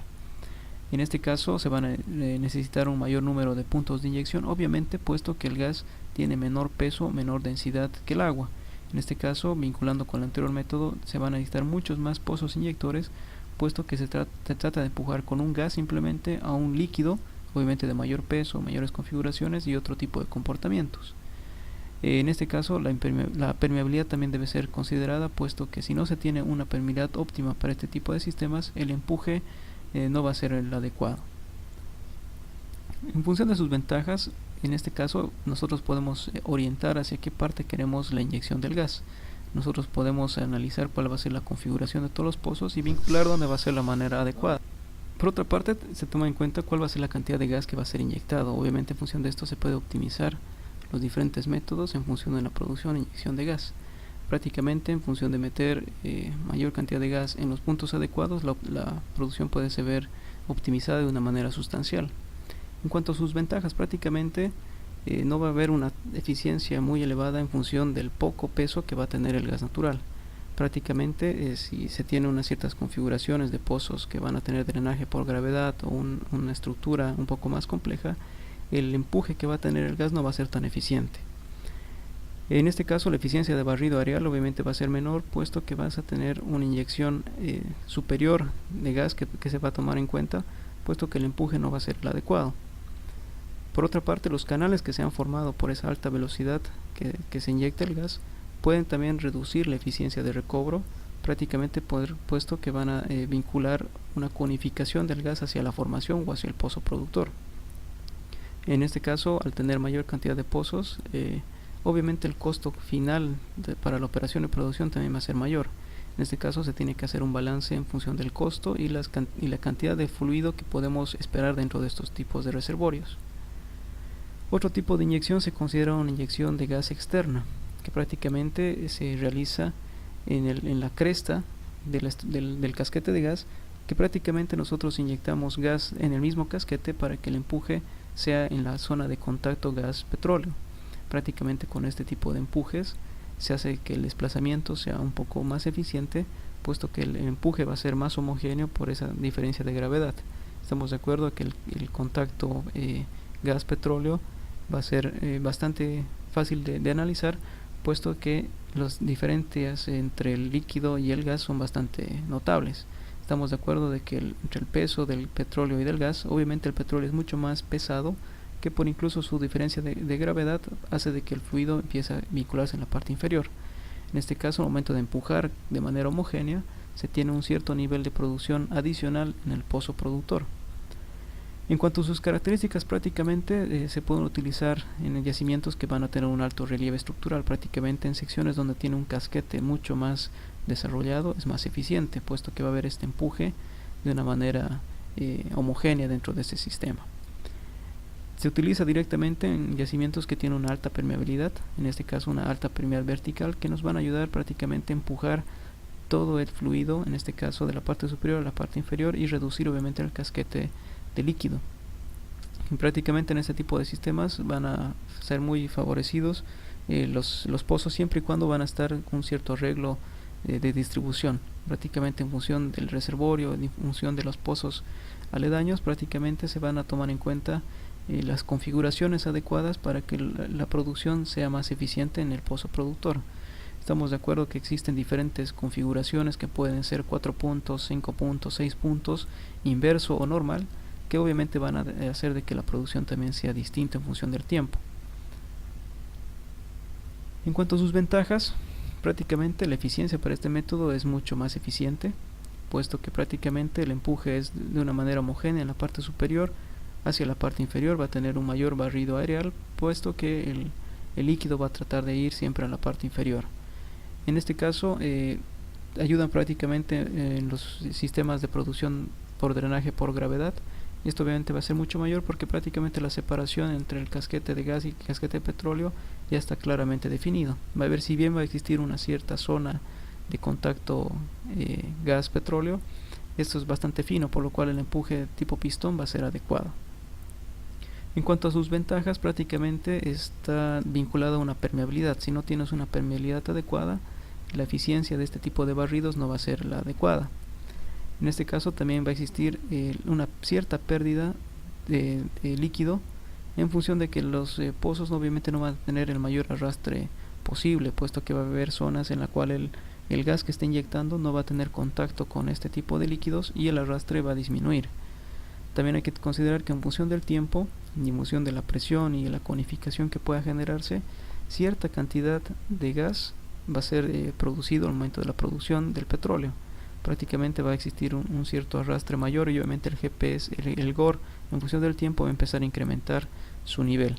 En este caso se van a necesitar un mayor número de puntos de inyección, obviamente puesto que el gas tiene menor peso, menor densidad que el agua. En este caso, vinculando con el anterior método, se van a necesitar muchos más pozos inyectores, puesto que se trata de empujar con un gas simplemente a un líquido, obviamente de mayor peso, mayores configuraciones y otro tipo de comportamientos. En este caso la permeabilidad también debe ser considerada, puesto que si no se tiene una permeabilidad óptima para este tipo de sistemas, el empuje no va a ser el adecuado. En función de sus ventajas, en este caso nosotros podemos orientar hacia qué parte queremos la inyección del gas. Nosotros podemos analizar cuál va a ser la configuración de todos los pozos y vincular dónde va a ser la manera adecuada. Por otra parte, se toma en cuenta cuál va a ser la cantidad de gas que va a ser inyectado. Obviamente en función de esto se puede optimizar los diferentes métodos en función de la producción e inyección de gas. Prácticamente en función de meter mayor cantidad de gas en los puntos adecuados, la producción puede ser ver optimizada de una manera sustancial. En cuanto a sus ventajas, prácticamente no va a haber una eficiencia muy elevada en función del poco peso que va a tener el gas natural. Prácticamente si se tiene unas ciertas configuraciones de pozos que van a tener drenaje por gravedad o una estructura un poco más compleja, el empuje que va a tener el gas no va a ser tan eficiente. En este caso la eficiencia de barrido areal obviamente va a ser menor, puesto que vas a tener una inyección superior de gas que se va a tomar en cuenta, puesto que el empuje no va a ser el adecuado. Por otra parte, los canales que se han formado por esa alta velocidad que se inyecta el gas pueden también reducir la eficiencia de recobro, prácticamente puesto que van a vincular una conificación del gas hacia la formación o hacia el pozo productor. En este caso, al tener mayor cantidad de pozos, obviamente el costo final para la operación de producción también va a ser mayor. En este caso se tiene que hacer un balance en función del costo y la cantidad de fluido que podemos esperar dentro de estos tipos de reservorios. Otro tipo de inyección se considera una inyección de gas externa, que prácticamente se realiza en la cresta del casquete de gas, que prácticamente nosotros inyectamos gas en el mismo casquete para que el empuje sea en la zona de contacto gas-petróleo. Prácticamente con este tipo de empujes se hace que el desplazamiento sea un poco más eficiente, puesto que el empuje va a ser más homogéneo por esa diferencia de gravedad. Estamos de acuerdo que el contacto gas-petróleo va a ser bastante fácil de analizar, puesto que las diferencias entre el líquido y el gas son bastante notables. Estamos de acuerdo de que entre el peso del petróleo y del gas, obviamente el petróleo es mucho más pesado, que por incluso su diferencia de gravedad hace de que el fluido empiece a vincularse en la parte inferior. En este caso, al momento de empujar de manera homogénea, se tiene un cierto nivel de producción adicional en el pozo productor. En cuanto a sus características, prácticamente se pueden utilizar en yacimientos que van a tener un alto relieve estructural. Prácticamente en secciones donde tiene un casquete mucho más desarrollado es más eficiente, puesto que va a haber este empuje de una manera homogénea dentro de este sistema. Se utiliza directamente en yacimientos que tienen una alta permeabilidad, en este caso una alta permeabilidad vertical, que nos van a ayudar prácticamente a empujar todo el fluido, en este caso de la parte superior a la parte inferior, y reducir obviamente el casquete de líquido. Y prácticamente en este tipo de sistemas van a ser muy favorecidos los pozos, siempre y cuando van a estar con un cierto arreglo de distribución, prácticamente en función del reservorio, en función de los pozos aledaños. Prácticamente se van a tomar en cuenta las configuraciones adecuadas para que la producción sea más eficiente en el pozo productor. Estamos de acuerdo que existen diferentes configuraciones que pueden ser 4 puntos, 5 puntos, 6 puntos, inverso o normal, que obviamente van a hacer de que la producción también sea distinta en función del tiempo. En cuanto a sus ventajas, prácticamente la eficiencia para este método es mucho más eficiente, puesto que prácticamente el empuje es de una manera homogénea en la parte superior. Hacia la parte inferior va a tener un mayor barrido areal, puesto que el líquido va a tratar de ir siempre a la parte inferior. En este caso ayudan prácticamente en los sistemas de producción por drenaje por gravedad, y esto obviamente va a ser mucho mayor porque prácticamente la separación entre el casquete de gas y el casquete de petróleo ya está claramente definido. Va a haber, si bien va a existir una cierta zona de contacto gas-petróleo, esto es bastante fino, por lo cual el empuje tipo pistón va a ser adecuado. En cuanto a sus ventajas, prácticamente está vinculado a una permeabilidad. Si no tienes una permeabilidad adecuada, la eficiencia de este tipo de barridos no va a ser la adecuada. En este caso también va a existir una cierta pérdida de líquido, en función de que los pozos obviamente no van a tener el mayor arrastre posible, puesto que va a haber zonas en las cuales el gas que está inyectando no va a tener contacto con este tipo de líquidos y el arrastre va a disminuir. También hay que considerar que en función del tiempo, en función de la presión y la conificación que pueda generarse, cierta cantidad de gas va a ser producido al momento de la producción del petróleo. Prácticamente va a existir un cierto arrastre mayor, y obviamente el GPS, el GOR, en función del tiempo va a empezar a incrementar su nivel.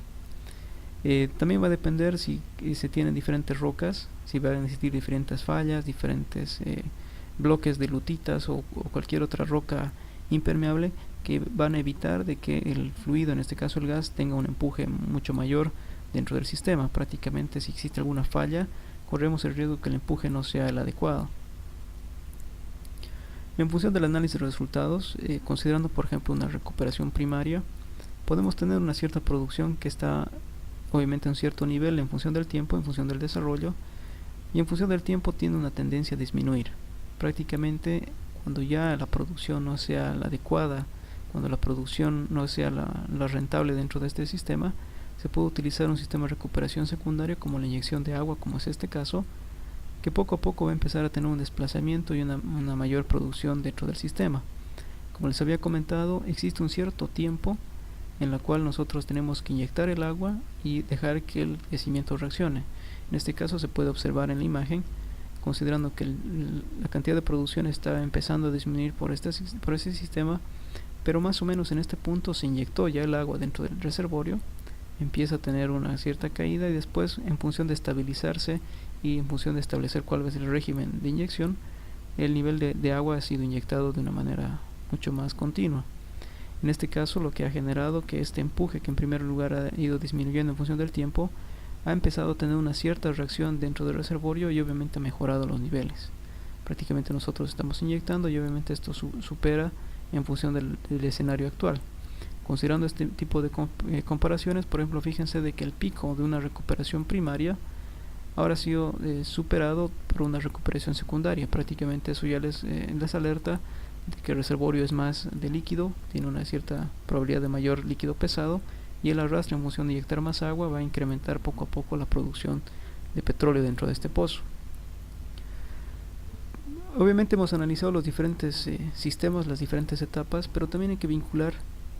También va a depender si se tienen diferentes rocas, si van a existir diferentes fallas, diferentes bloques de lutitas o cualquier otra roca impermeable, que van a evitar de que el fluido, en este caso el gas, tenga un empuje mucho mayor dentro del sistema. Prácticamente si existe alguna falla, corremos el riesgo que el empuje no sea el adecuado. En función del análisis de resultados, considerando por ejemplo una recuperación primaria, podemos tener una cierta producción que está obviamente a un cierto nivel en función del tiempo, en función del desarrollo, y en función del tiempo tiene una tendencia a disminuir. Prácticamente cuando ya la producción no sea la adecuada cuando la producción no sea la rentable dentro de este sistema, se puede utilizar un sistema de recuperación secundaria como la inyección de agua, como es este caso, que poco a poco va a empezar a tener un desplazamiento y una mayor producción dentro del sistema. Como les había comentado, existe un cierto tiempo en la cual nosotros tenemos que inyectar el agua y dejar que el yacimiento reaccione. En este caso se puede observar en la imagen, considerando que la cantidad de producción está empezando a disminuir por ese sistema, pero más o menos en este punto se inyectó ya el agua dentro del reservorio, empieza a tener una cierta caída y después, en función de estabilizarse y en función de establecer cuál es el régimen de inyección, el nivel de agua ha sido inyectado de una manera mucho más continua. En este caso, lo que ha generado que este empuje, que en primer lugar ha ido disminuyendo en función del tiempo, ha empezado a tener una cierta reacción dentro del reservorio y obviamente ha mejorado los niveles. Prácticamente nosotros estamos inyectando y obviamente esto supera en función del escenario actual. Considerando este tipo de comparaciones, por ejemplo, fíjense de que el pico de una recuperación primaria ahora ha sido superado por una recuperación secundaria. Prácticamente eso ya les alerta de que el reservorio es más de líquido, tiene una cierta probabilidad de mayor líquido pesado, y el arrastre en función de inyectar más agua va a incrementar poco a poco la producción de petróleo dentro de este pozo. Obviamente hemos analizado los diferentes sistemas, las diferentes etapas, pero también hay que vincular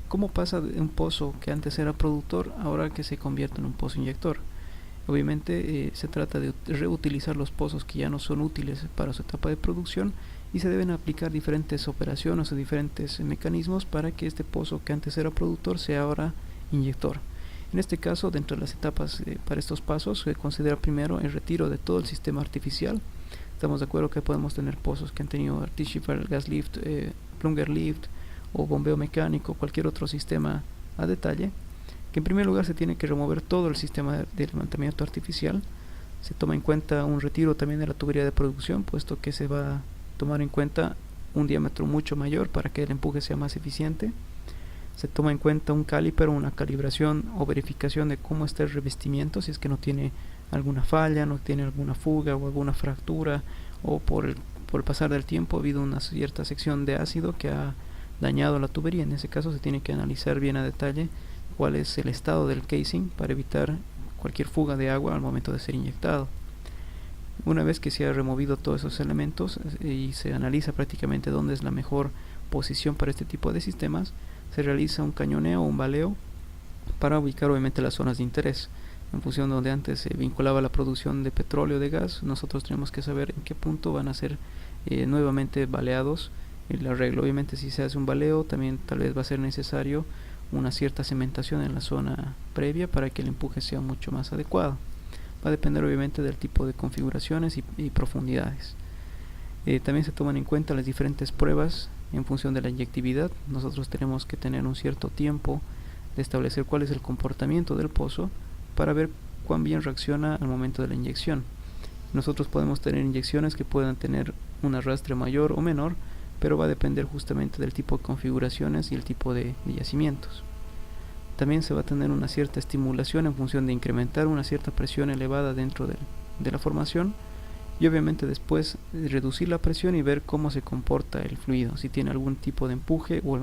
cómo pasa de un pozo que antes era productor ahora que se convierte en un pozo inyector. Obviamente se trata de reutilizar los pozos que ya no son útiles para su etapa de producción y se deben aplicar diferentes operaciones o diferentes mecanismos para que este pozo que antes era productor sea ahora inyector. En este caso, dentro de las etapas para estos pasos, se considera primero el retiro de todo el sistema artificial. Estamos de acuerdo que podemos tener pozos que han tenido artificial gas lift, plunger lift o bombeo mecánico, cualquier otro sistema a detalle, que en primer lugar se tiene que remover todo el sistema de levantamiento artificial. Se toma en cuenta un retiro también de la tubería de producción, puesto que se va a tomar en cuenta un diámetro mucho mayor para que el empuje sea más eficiente. Se toma en cuenta un caliper, una calibración o verificación de cómo está el revestimiento, si es que no tiene alguna falla, no tiene alguna fuga o alguna fractura, o por el pasar del tiempo ha habido una cierta sección de ácido que ha dañado la tubería. En ese caso se tiene que analizar bien a detalle cuál es el estado del casing para evitar cualquier fuga de agua al momento de ser inyectado. Una vez que se ha removido todos esos elementos y se analiza prácticamente dónde es la mejor posición para este tipo de sistemas, se realiza un cañoneo o un baleo para ubicar obviamente las zonas de interés. En función de donde antes se vinculaba la producción de petróleo o de gas, nosotros tenemos que saber en qué punto van a ser nuevamente baleados el arreglo. Obviamente si se hace un baleo, también tal vez va a ser necesario una cierta cementación en la zona previa para que el empuje sea mucho más adecuado. Va a depender obviamente del tipo de configuraciones y profundidades. También se toman en cuenta las diferentes pruebas en función de la inyectividad. Nosotros tenemos que tener un cierto tiempo de establecer cuál es el comportamiento del pozo para ver cuán bien reacciona al momento de la inyección. Nosotros podemos tener inyecciones que puedan tener un arrastre mayor o menor, pero va a depender justamente del tipo de configuraciones y el tipo de yacimientos. También se va a tener una cierta estimulación en función de incrementar una cierta presión elevada dentro de la formación, y obviamente después reducir la presión y ver cómo se comporta el fluido, si tiene algún tipo de empuje o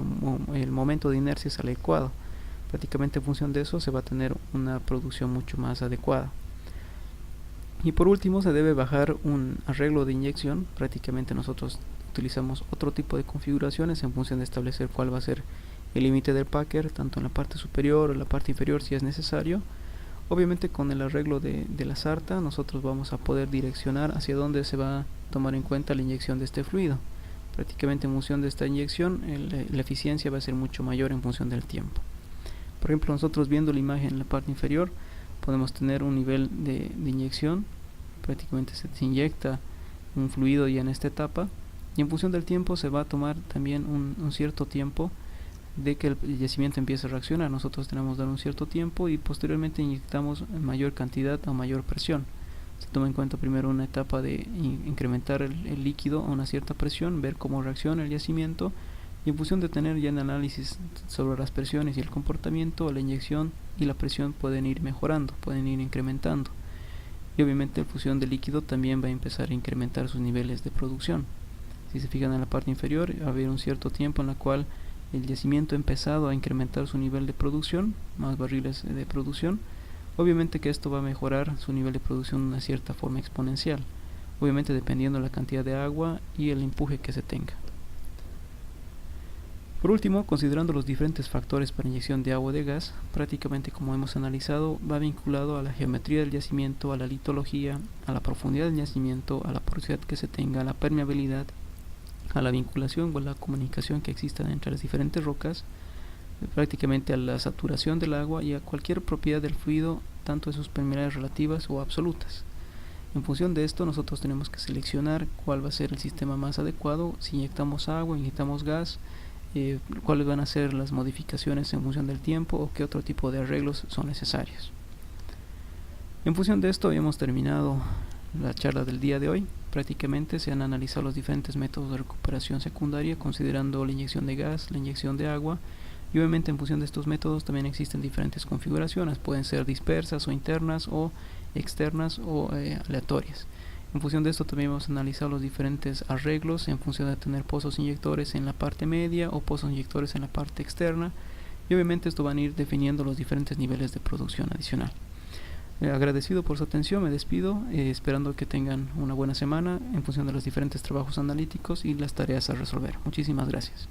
el momento de inercia es adecuado. Prácticamente en función de eso se va a tener una producción mucho más adecuada. Y por último se debe bajar un arreglo de inyección. Prácticamente nosotros utilizamos otro tipo de configuraciones en función de establecer cuál va a ser el límite del packer, tanto en la parte superior o en la parte inferior si es necesario. Obviamente con el arreglo de la sarta nosotros vamos a poder direccionar hacia dónde se va a tomar en cuenta la inyección de este fluido. Prácticamente en función de esta inyección la eficiencia va a ser mucho mayor en función del tiempo. Por ejemplo, nosotros viendo la imagen en la parte inferior podemos tener un nivel de inyección. Prácticamente se inyecta un fluido ya en esta etapa, y en función del tiempo se va a tomar también un cierto tiempo de que el yacimiento empiece a reaccionar. Nosotros tenemos que dar un cierto tiempo y posteriormente inyectamos mayor cantidad o mayor presión. Se toma en cuenta primero una etapa de incrementar el líquido a una cierta presión, ver cómo reacciona el yacimiento, y en función de tener ya un análisis sobre las presiones y el comportamiento, la inyección y la presión pueden ir mejorando, pueden ir incrementando, y obviamente en función del líquido también va a empezar a incrementar sus niveles de producción. Si se fijan en la parte inferior va a haber un cierto tiempo en la cual el yacimiento ha empezado a incrementar su nivel de producción, más barriles de producción. Obviamente que esto va a mejorar su nivel de producción de una cierta forma exponencial, obviamente dependiendo de la cantidad de agua y el empuje que se tenga. Por último, considerando los diferentes factores para inyección de agua o de gas, prácticamente como hemos analizado, va vinculado a la geometría del yacimiento, a la litología, a la profundidad del yacimiento, a la porosidad que se tenga, a la permeabilidad, a la vinculación o a la comunicación que exista entre las diferentes rocas, prácticamente a la saturación del agua y a cualquier propiedad del fluido, tanto de sus permeabilidades relativas o absolutas. En función de esto, nosotros tenemos que seleccionar cuál va a ser el sistema más adecuado, si inyectamos agua, inyectamos gas, cuáles van a ser las modificaciones en función del tiempo o qué otro tipo de arreglos son necesarios. En función de esto, hemos terminado la charla del día de hoy. Prácticamente se han analizado los diferentes métodos de recuperación secundaria, considerando la inyección de gas, la inyección de agua, y obviamente en función de estos métodos también existen diferentes configuraciones, pueden ser dispersas o internas o externas o aleatorias. En función de esto también hemos analizado los diferentes arreglos en función de tener pozos inyectores en la parte media o pozos inyectores en la parte externa, y obviamente esto van a ir definiendo los diferentes niveles de producción adicional. Agradecido por su atención, me despido, esperando que tengan una buena semana en función de los diferentes trabajos analíticos y las tareas a resolver. Muchísimas gracias.